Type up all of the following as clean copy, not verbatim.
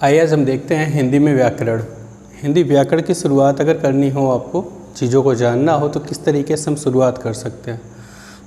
आइए आज हम देखते हैं हिंदी में व्याकरण। हिंदी व्याकरण की शुरुआत अगर करनी हो, आपको चीज़ों को जानना हो तो किस तरीके से हम शुरुआत कर सकते हैं।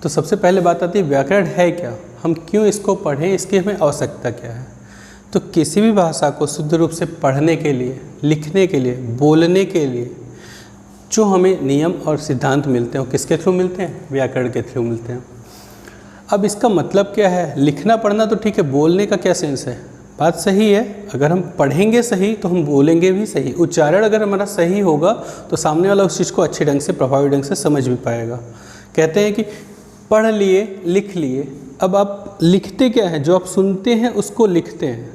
तो सबसे पहले बात आती है व्याकरण है क्या, हम क्यों इसको पढ़ें, इसकी हमें आवश्यकता क्या है। तो किसी भी भाषा को शुद्ध रूप से पढ़ने के लिए, लिखने के लिए, बोलने के लिए जो हमें नियम और सिद्धांत मिलते हैं वो किसके थ्रू मिलते हैं, व्याकरण के थ्रू मिलते हैं। अब इसका मतलब क्या है, लिखना पढ़ना तो ठीक है, बोलने का क्या सेंस है। बात सही है, अगर हम पढ़ेंगे सही तो हम बोलेंगे भी सही। उच्चारण अगर हमारा सही होगा तो सामने वाला उस चीज़ को अच्छे ढंग से, प्रभावी ढंग से समझ भी पाएगा। कहते हैं कि पढ़ लिए, लिख लिए। अब आप लिखते क्या है, जो आप सुनते हैं उसको लिखते हैं।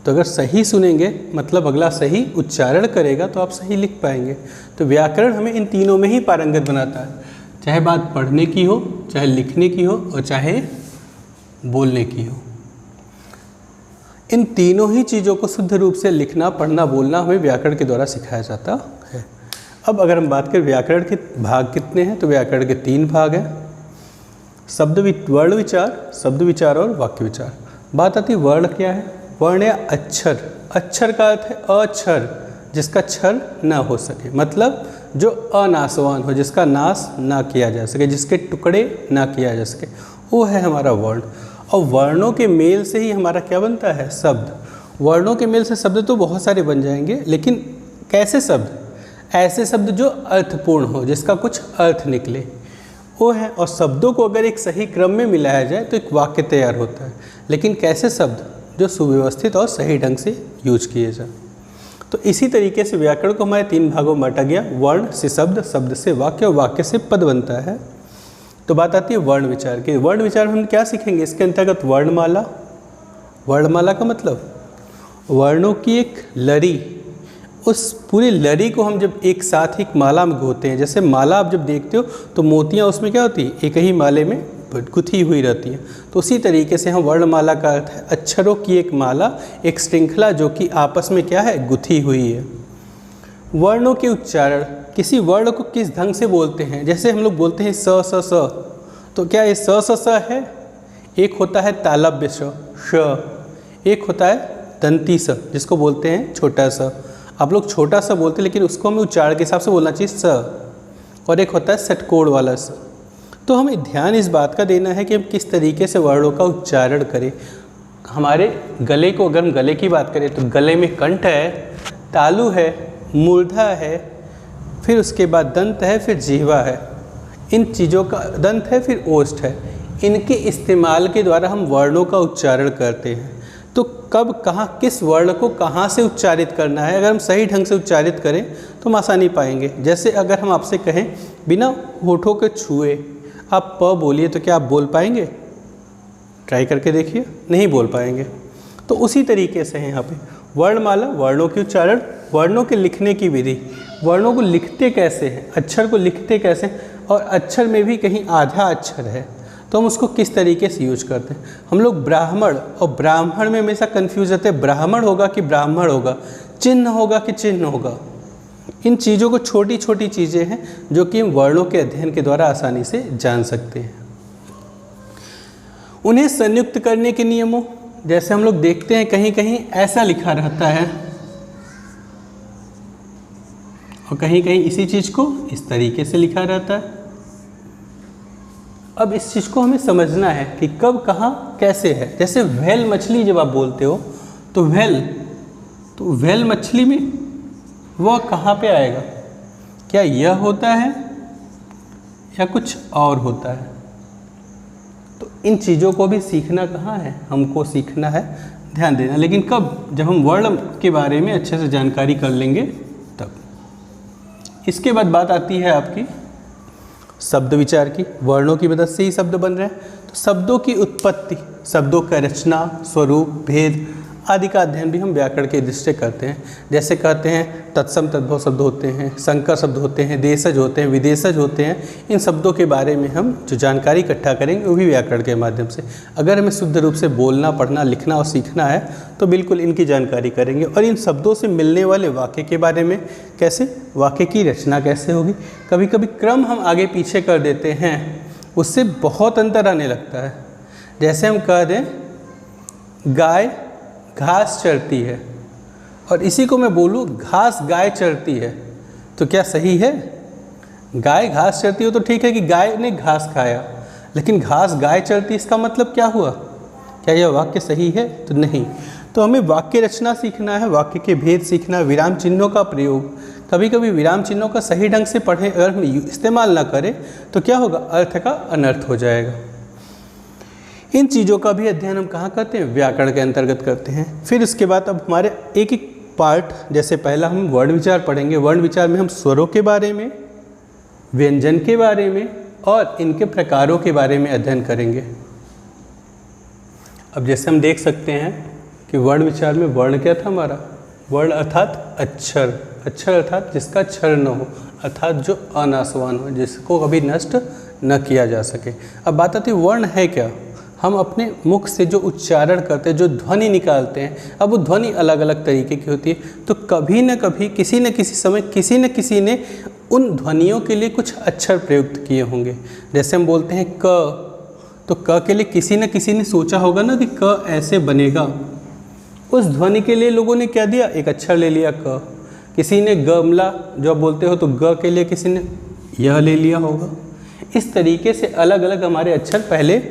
तो अगर सही सुनेंगे मतलब अगला सही उच्चारण करेगा तो आप सही लिख पाएंगे। तो व्याकरण हमें इन तीनों में ही पारंगत बनाता है, चाहे बात पढ़ने की हो, चाहे लिखने की हो और चाहे बोलने की हो। इन तीनों ही चीज़ों को शुद्ध रूप से लिखना, पढ़ना, बोलना हमें व्याकरण के द्वारा सिखाया जाता है। अब अगर हम बात करें व्याकरण के भाग कितने हैं, तो व्याकरण के 3 भाग हैं, वर्ण विचार, शब्द विचार और वाक्य विचार। बात आती है वर्ण क्या है। वर्ण या अक्षर। अक्षर का अर्थ है अक्षर, जिसका क्षर ना हो सके, मतलब जो अनाशवान हो, जिसका नाश ना किया जा सके, जिसके टुकड़े ना किया जा सके, वो है हमारा वर्ण। और वर्णों के मेल से ही हमारा क्या बनता है, शब्द। वर्णों के मेल से शब्द तो बहुत सारे बन जाएंगे, लेकिन कैसे शब्द, ऐसे शब्द जो अर्थपूर्ण हो, जिसका कुछ अर्थ निकले, वो है। और शब्दों को अगर एक सही क्रम में मिलाया जाए तो एक वाक्य तैयार होता है। लेकिन कैसे शब्द, जो सुव्यवस्थित और सही ढंग से यूज किए जाए। तो इसी तरीके से व्याकरण को हमारे 3 भागों में बांटा गया। वर्ण से शब्द, शब्द से वाक्य और वाक्य से पद बनता है। तो बात आती है वर्ण विचार की। वर्ण विचार में हम क्या सीखेंगे, इसके अंतर्गत वर्णमाला। वर्णमाला का मतलब वर्णों की एक लरी, उस पूरी लरी को हम जब एक साथ एक माला में घोते हैं। जैसे माला आप जब देखते हो तो मोतियाँ उसमें क्या होती है, एक ही माले में गुथी हुई रहती है। तो उसी तरीके से हम वर्णमाला का अर्थ है अक्षरों की एक माला, एक श्रृंखला जो कि आपस में क्या है, गुथी हुई है। वर्णों के उच्चारण, किसी वर्ण को किस ढंग से बोलते हैं। जैसे हम लोग बोलते हैं स स स, तो क्या ये स स स है। एक होता है तालव्य श, एक होता है दंती स, जिसको बोलते हैं छोटा सा। आप लोग छोटा सा बोलते हैं, लेकिन उसको हमें उच्चारण के हिसाब से बोलना चाहिए स। और एक होता है षटकोण वाला स। तो हमें ध्यान इस बात का देना है कि हम किस तरीके से वर्णों का उच्चारण करें। हमारे गले को, अगर हम गले की बात करें तो गले में कंठ है, तालु है, मूर्धा है, फिर उसके बाद दंत है, फिर जीवा है। इन चीज़ों का, दंत है, फिर ओष्ठ है। इनके इस्तेमाल के द्वारा हम वर्णों का उच्चारण करते हैं। तो कब, कहाँ, किस वर्ण को कहाँ से उच्चारित करना है, अगर हम सही ढंग से उच्चारित करें तो हम आसानी पाएंगे। जैसे अगर हम आपसे कहें बिना होठों के छुए आप प बोलिए, तो क्या आप बोल पाएंगे? ट्राई करके देखिए, नहीं बोल पाएंगे। तो उसी तरीके से है यहाँ पे वर्णमाला, वर्णों के उच्चारण, वर्णों के लिखने की विधि, वर्णों को लिखते कैसे हैं, अक्षर को लिखते कैसे, और अक्षर में भी कहीं आधा अक्षर है तो हम उसको किस तरीके से यूज करते हैं। हम लोग ब्राह्मण और ब्राह्मण में हमेशा कन्फ्यूज रहते हैं, ब्राह्मण होगा कि ब्राह्मण होगा, चिन्ह होगा कि चिन्ह होगा। इन चीज़ों को, छोटी छोटी चीज़ें हैं जो कि हम वर्णों के अध्ययन के द्वारा आसानी से जान सकते हैं। उन्हें संयुक्त करने के नियमों, जैसे हम लोग देखते हैं कहीं कहीं ऐसा लिखा रहता है और कहीं कहीं इसी चीज़ को इस तरीके से लिखा रहता है। अब इस चीज़ को हमें समझना है कि कब, कहाँ, कैसे है। जैसे व्हेल मछली जब आप बोलते हो तो व्हेल मछली में वह कहाँ पे आएगा, क्या यह होता है या कुछ और होता है। तो इन चीज़ों को भी सीखना कहाँ है, हमको सीखना है, ध्यान देना। लेकिन कब, जब हम वर्ण के बारे में अच्छे से जानकारी कर लेंगे तब। इसके बाद बात आती है आपकी शब्द विचार की। वर्णों की मदद से ही शब्द बन रहे हैं, तो शब्दों की उत्पत्ति, शब्दों का रचना, स्वरूप, भेद आदि का अध्ययन भी हम व्याकरण के दृष्टि से करते हैं। जैसे कहते हैं तत्सम तद्भव शब्द होते हैं, संकर शब्द होते हैं, देशज होते हैं, विदेशज होते हैं। इन शब्दों के बारे में हम जो जानकारी इकट्ठा करेंगे वो भी व्याकरण के माध्यम से। अगर हमें शुद्ध रूप से बोलना, पढ़ना, लिखना और सीखना है तो बिल्कुल इनकी जानकारी करेंगे। और इन शब्दों से मिलने वाले वाक्य के बारे में, कैसे वाक्य की रचना कैसे होगी। कभी कभी क्रम हम आगे पीछे कर देते हैं, उससे बहुत अंतर आने लगता है। जैसे हम कह दें गाय घास चरती है, और इसी को मैं बोलूँ घास गाय चरती है तो क्या सही है? गाय घास चरती हो तो ठीक है कि गाय ने घास खाया, लेकिन घास गाय चरती इसका मतलब क्या हुआ? क्या यह वाक्य सही है? तो नहीं। तो हमें वाक्य रचना सीखना है, वाक्य के भेद सीखना है, विराम चिन्हों का प्रयोग। कभी कभी विराम चिन्हों का सही ढंग से पढ़ें, अगर हम इस्तेमाल ना करें तो क्या होगा? अर्थ का अनर्थ हो जाएगा। इन चीज़ों का भी अध्ययन हम कहाँ करते हैं? व्याकरण के अंतर्गत करते हैं। फिर उसके बाद अब हमारे एक एक पार्ट, जैसे पहला हम वर्ण विचार पढ़ेंगे। वर्ण विचार में हम स्वरों के बारे में, व्यंजन के बारे में और इनके प्रकारों के बारे में अध्ययन करेंगे। अब जैसे हम देख सकते हैं कि वर्ण विचार में वर्ण क्या था हमारा? वर्ण अर्थात अक्षर, अक्षर अर्थात जिसका क्षर न हो, अर्थात जो अनासवान हो, जिसको कभी नष्ट न किया जा सके। अब बात आती है वर्ण है क्या? हम अपने मुख से जो उच्चारण करते हैं, जो ध्वनि निकालते हैं, अब वो ध्वनि अलग अलग तरीके की होती है। तो कभी न कभी किसी न किसी समय किसी न किसी ने उन ध्वनियों के लिए कुछ अक्षर प्रयुक्त किए होंगे। जैसे हम बोलते हैं क, तो क के लिए किसी न किसी ने सोचा होगा ना कि क ऐसे बनेगा। उस ध्वनि के लिए लोगों ने क्या दिया? एक अक्षर ले लिया क। किसी ने गमला जो आप बोलते हो तो ग के लिए किसी ने यह ले लिया होगा। इस तरीके से अलग अलग हमारे अक्षर पहले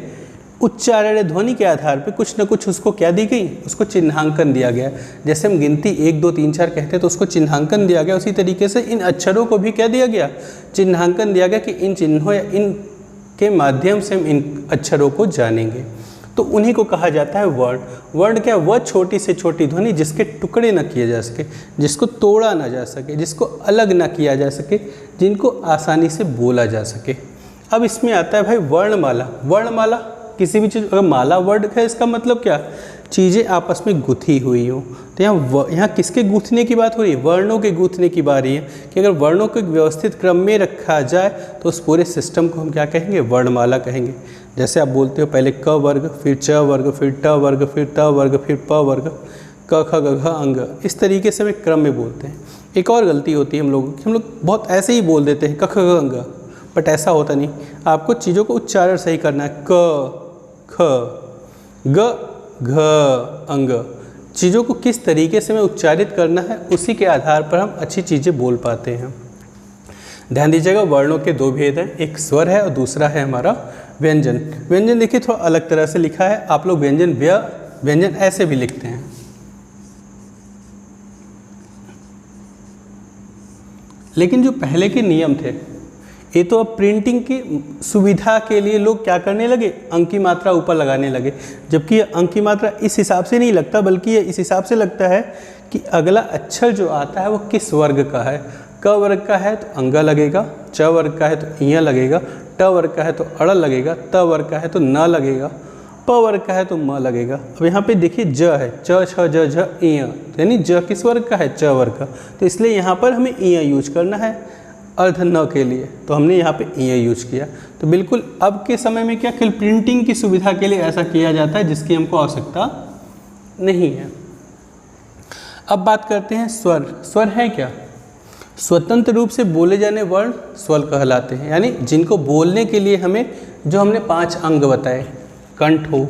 उच्चारण ध्वनि के आधार पे कुछ न कुछ उसको क्या दी गई? उसको चिन्हांकन दिया गया। जैसे हम गिनती 1 2 3 4 कहते हैं तो उसको चिन्हांकन दिया गया, उसी तरीके से इन अक्षरों को भी क्या दिया गया? चिन्हांकन दिया गया कि इन चिन्हों या इन के माध्यम से हम इन अक्षरों को जानेंगे। तो उन्हीं को कहा जाता है वर्ण। वर्ण क्या? वह छोटी से छोटी ध्वनि जिसके टुकड़े न किए जा सके, जिसको तोड़ा ना जा सके, जिसको अलग ना किया जा सके, जिनको आसानी से बोला जा सके। अब इसमें आता है भाई वर्णमाला। वर्णमाला किसी भी चीज़, अगर माला वर्ड है इसका मतलब क्या? चीज़ें आपस में गुथी हुई हो। तो यहाँ किसके गूंथने की बात हो रही है? वर्णों के गूंथने की बात है कि अगर वर्णों को एक व्यवस्थित क्रम में रखा जाए तो उस पूरे सिस्टम को हम क्या कहेंगे? वर्णमाला कहेंगे। जैसे आप बोलते हो पहले क वर्ग, फिर च वर्ग, फिर ट वर्ग, फिर त वर्ग, फिर प वर्ग, क ख ग घ अंग। इस तरीके से हम एक क्रम में बोलते हैं। एक और गलती होती है हम लोगों की, हम लोग बहुत ऐसे ही बोल देते हैं क ख ग अंग, बट ऐसा होता नहीं। आपको चीज़ों को उच्चारण सही करना है। क ख ग घ अंग। चीज़ों को किस तरीके से हमें उच्चारित करना है उसी के आधार पर हम अच्छी चीज़ें बोल पाते हैं। ध्यान दीजिएगा, वर्णों के 2 भेद हैं, एक स्वर है और दूसरा है हमारा व्यंजन। व्यंजन देखिए थोड़ा अलग तरह से लिखा है। आप लोग व्यंजन व्यंजन ऐसे भी लिखते हैं, लेकिन जो पहले के नियम थे ये तो अब प्रिंटिंग की सुविधा के लिए लोग क्या करने लगे? अंक की मात्रा ऊपर लगाने लगे। जबकि ये अंक की मात्रा इस हिसाब से नहीं लगता, बल्कि ये इस हिसाब से लगता है कि अगला अक्षर जो आता है वो किस वर्ग का है। क वर्ग का है तो अंगा लगेगा, च वर्ग का है तो इया लगेगा, ट वर्ग का है तो अड़ लगेगा, त वर्ग का है तो न लगेगा, प वर्ग का है तो म लगेगा। अब यहाँ पे देखिए ज है, च छ ज झ इया, यानी ज किस वर्ग का है? च वर्ग का। तो इसलिए यहाँ पर हमें इया यूज करना है अर्ध न के लिए, तो हमने यहाँ पे इया यूज किया। तो बिल्कुल अब के समय में क्या केवल प्रिंटिंग की सुविधा के लिए ऐसा किया जाता है, जिसकी हमको आवश्यकता नहीं है। अब बात करते हैं स्वर। स्वर है क्या? स्वतंत्र रूप से बोले जाने वर्ण स्वर कहलाते हैं, यानी जिनको बोलने के लिए हमें जो हमने 5 अंग बताए, कंठ हो,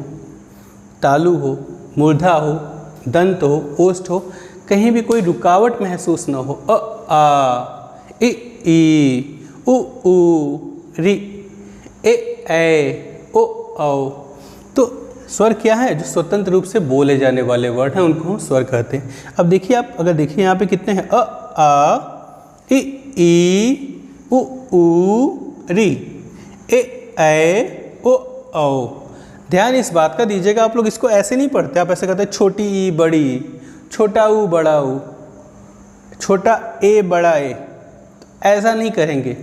तालु हो, मूर्धा हो, दंत हो, ओष्ठ हो, कहीं भी कोई रुकावट महसूस न हो। अ आ इ ई उ ऊ रि ए ऐ ओ औ। तो स्वर क्या है? जो स्वतंत्र रूप से बोले जाने वाले वर्ड हैं उनको हम स्वर कहते हैं। अब देखिए आप, अगर देखिए यहाँ पे कितने हैं? अ आ इ ई उ ऊ रि ए ऐ ओ औ। ध्यान इस बात का दीजिएगा, आप लोग इसको ऐसे नहीं पढ़ते। आप ऐसे कहते हैं छोटी ई बड़ी, छोटा ऊ बड़ा ऊ, छोटा ए बड़ा ए। ऐसा नहीं करेंगे।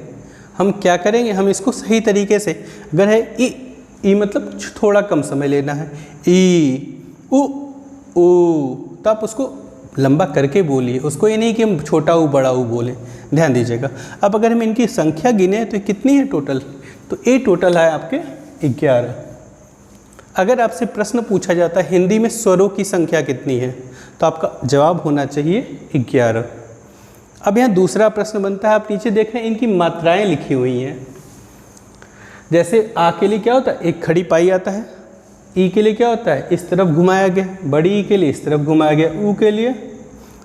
हम क्या करेंगे? हम इसको सही तरीके से, अगर है ई मतलब थोड़ा कम समय लेना है, ई उ ऊ, तो आप उसको लंबा करके बोलिए, उसको ये नहीं कि हम छोटा ऊ बड़ा ऊ बोलें। ध्यान दीजिएगा। अब अगर हम इनकी संख्या गिने तो कितनी है टोटल? तो ये टोटल है आपके 11। अगर आपसे प्रश्न पूछा जाता है हिंदी में स्वरों की संख्या कितनी है, तो आपका जवाब होना चाहिए 11। अब यहाँ दूसरा प्रश्न बनता है, आप नीचे देख रहे हैं इनकी मात्राएं लिखी हुई हैं। जैसे आ के लिए क्या होता है? एक खड़ी पाई आता है। ई के लिए क्या होता है? इस तरफ घुमाया गया। बड़ी ई के लिए इस तरफ घुमाया गया। ऊ के लिए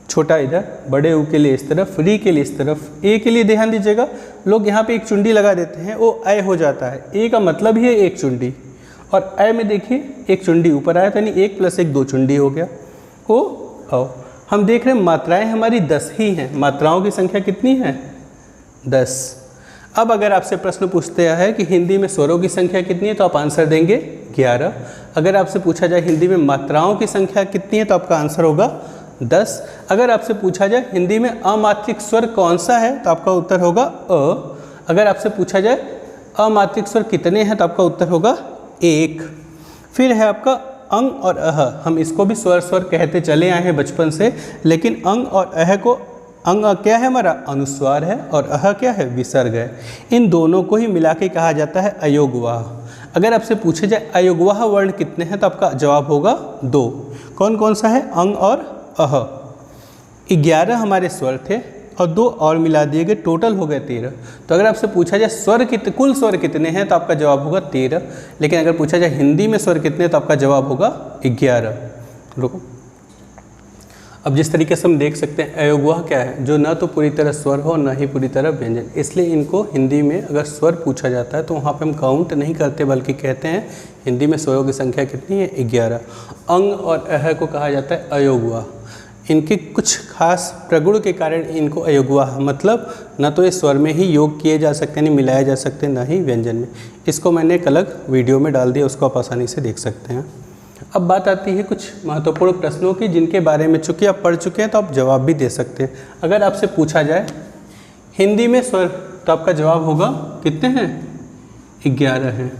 छोटा इधर, बड़े ऊ के लिए इस तरफ, री के लिए इस तरफ। ए के लिए ध्यान दीजिएगा, लोग यहाँ पे एक चुंडी लगा देते हैं, वो ए हो जाता है। ए का मतलब ही है एक चुंडी, और ए में देखिए एक चुंडी ऊपर आया, तो यानी 1 + 1 2 चुंडी हो गया। ओ आओ, हम देख रहे हैं मात्राएं हमारी 10 ही हैं। मात्राओं की संख्या कितनी है? 10। अब अगर आपसे प्रश्न पूछते हैं कि हिंदी में स्वरों की संख्या कितनी है, तो आप आंसर देंगे 11। अगर आपसे पूछा जाए हिंदी में मात्राओं की संख्या कितनी है, तो आपका आंसर होगा 10। अगर आपसे पूछा जाए हिंदी में अमात्रिक स्वर कौन सा है, तो आपका उत्तर होगा अ। अगर आपसे पूछा जाए अमात्रिक स्वर कितने हैं, तो आपका उत्तर होगा 1। फिर है आपका अंग और अह। हम इसको भी स्वर स्वर कहते चले आए हैं बचपन से, लेकिन अंग और अह को, अंग क्या है हमारा? अनुस्वार है, और अह क्या है? विसर्ग है। इन दोनों को ही मिला के कहा जाता है अयोगवाह। अगर आपसे पूछे जाए अयोगवाह वर्ण कितने हैं, तो आपका जवाब होगा 2। कौन कौन सा है? अंग और अह। 11 हमारे स्वर थे और 2 और मिला दिए गए, टोटल हो गए 13। तो अगर आपसे पूछा जाए स्वर कुल स्वर कितने हैं, तो आपका जवाब होगा 13। लेकिन अगर पूछा जाए हिंदी में स्वर कितने, तो आपका जवाब होगा 11। रुको, अब जिस तरीके से हम देख सकते हैं अयोगवाह क्या है? जो न तो पूरी तरह स्वर हो, न ही पूरी तरह व्यंजन। इसलिए इनको हिंदी में अगर स्वर पूछा जाता है तो वहाँ पे हम काउंट नहीं करते, बल्कि कहते हैं हिंदी में स्वरों की संख्या कितनी है? 11। अंग और अह को कहा जाता है अयोगवाह। इनके कुछ खास प्रगुण के कारण इनको अयोगवाह, मतलब न तो इस स्वर में ही योग किए जा सकते हैं, नहीं मिलाए जा सकते, न ही व्यंजन में। इसको मैंने एक अलग वीडियो में डाल दिया, उसको आप आसानी से देख सकते हैं। अब बात आती है कुछ महत्वपूर्ण प्रश्नों की, जिनके बारे में चूँकि आप पढ़ चुके हैं तो आप जवाब भी दे सकते हैं। अगर आपसे पूछा जाए हिंदी में स्वर, तो आपका जवाब होगा कितने हैं? 11 हैं।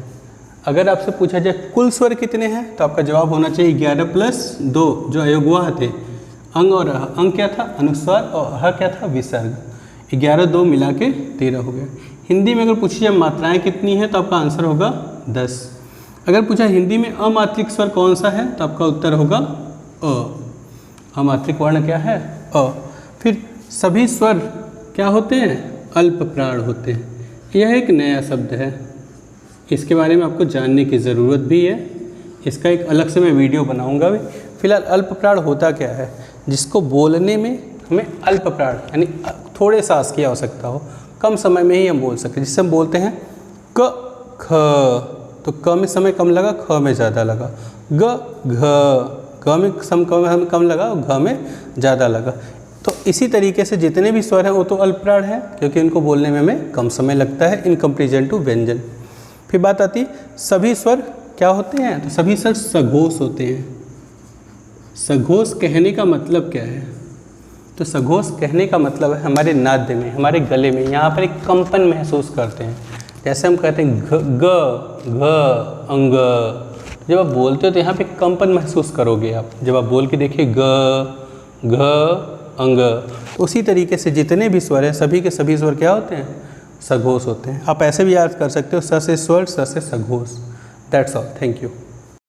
अगर आपसे पूछा जाए कुल स्वर कितने हैं, तो आपका जवाब होना चाहिए 11 + 2, जो अयोगवाह थे। अंग और अह, अंग क्या था? अनुस्वार, और अह क्या था? विसर्ग। 11 2 मिला के 13 हो गया। हिंदी में अगर पूछी जाए मात्राएँ कितनी हैं, तो आपका आंसर होगा 10। अगर पूछा हिंदी में अमात्रिक स्वर कौन सा है, तो आपका उत्तर होगा अ। अमात्रिक वर्ण क्या है? अ। फिर सभी स्वर क्या होते हैं? अल्प प्राण होते हैं। यह एक नया शब्द है, इसके बारे में आपको जानने की ज़रूरत भी है। इसका एक अलग से मैं वीडियो बनाऊंगा भी। फिलहाल अल्प प्राण होता क्या है? जिसको बोलने में हमें अल्प प्राण यानी थोड़े सांस की आवश्यकता हो, कम समय में ही हम बोल सकें। जिससे हम बोलते हैं क ख, तो क में समय कम लगा, ख में ज़्यादा लगा। ग घ, ग में समय कम लगा, घ में ज़्यादा लगा। तो इसी तरीके से जितने भी स्वर हैं वो तो अल्पप्राण है, क्योंकि इनको बोलने में हमें कम समय लगता है इन कंपेरिजन टू व्यंजन। फिर बात आती सभी स्वर क्या होते हैं, तो सभी स्वर सघोष होते हैं। सघोष कहने का मतलब क्या है? तो सघोष कहने का मतलब है हमारे नाद्य में, हमारे गले में यहाँ पर एक कंपन महसूस करते हैं। जैसे हम कहते हैं ग घ अंग, जब आप बोलते हो तो यहाँ पे कंपन महसूस करोगे आप, जब आप बोल के देखिए ग घ अंग। उसी तरीके से जितने भी स्वर हैं सभी के सभी स्वर क्या होते हैं? सघोष होते हैं। आप ऐसे भी याद कर सकते हो, स से स्वर, स से सघोष। That's all, thank you.